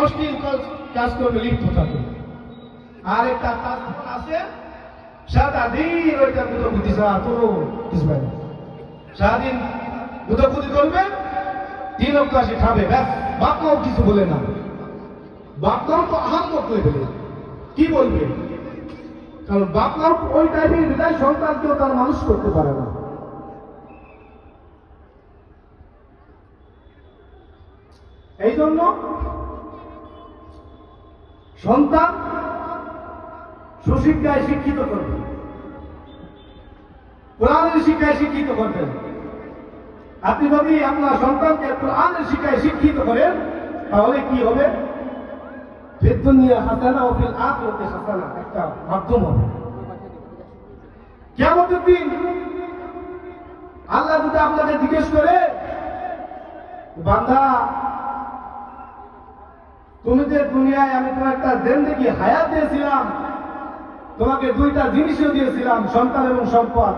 অশ্লীল কাজ করবে লিপ্ত থাকে। আর একটা কাজ আছে সারাদিন ওইটা গুদোগুদি ছাড়া কোনো কিছু পায় না। সারাদিন গুদোগুদি করবে, 3 অক্টা সে খাবে, ব্যাস, বাপমাও কিছু বলে না। বাপমাও তো আহাম্মক হয়ে ফেলে, কি বলবে? কারণ বাপমাও ওই টাইপের বিদায় সন্তানকেও তার মানুষ করতে পারে না। এই জন্য সন্তান সুশিক্ষায় শিক্ষিত করবে, কোরআনের শিক্ষায় শিক্ষিত করবেন। আপনি যদি আপনার সন্তানকে কোরআনের শিক্ষায় শিক্ষিত করেন তাহলে কি হবে? ফিদ দুনিয়া হাসানা ও ফিল আখিরাতি হাসানা, একটা মাধ্যম হবে। কিয়ামতের দিন আল্লাহ যদি আপনাকে জিজ্ঞেস করে, বান্দা তুমি যে দুনিয়ায় আমি তোমার একটা জিন্দেগি হায়াত দিয়েছিলাম, তোমাকে 2টা জিনিসও দিয়েছিলাম, সন্তান এবং সম্পদ,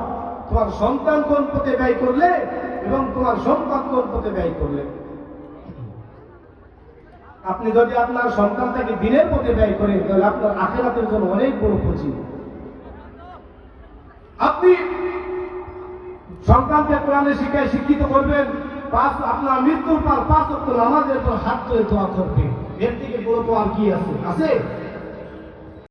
তোমার সন্তান কোন পথে ব্যয় করলে এবং তোমার সম্পদ কোন পথে ব্যয় করলে? আপনি যদি আপনার সন্তানটাকে দিনের পথে ব্যয় করেন তাহলে আপনার আখিরাতের জন্য অনেক বড় পুঁজি। আপনি সন্তানকে কোরআনের শিক্ষায় শিক্ষিত করবেন, আপনার মৃত্যুর পর 5 ওয়াক্ত নামাজের পর হাত তুলে দোয়া করবে, এর থেকে বড় দোয়া কি আছে?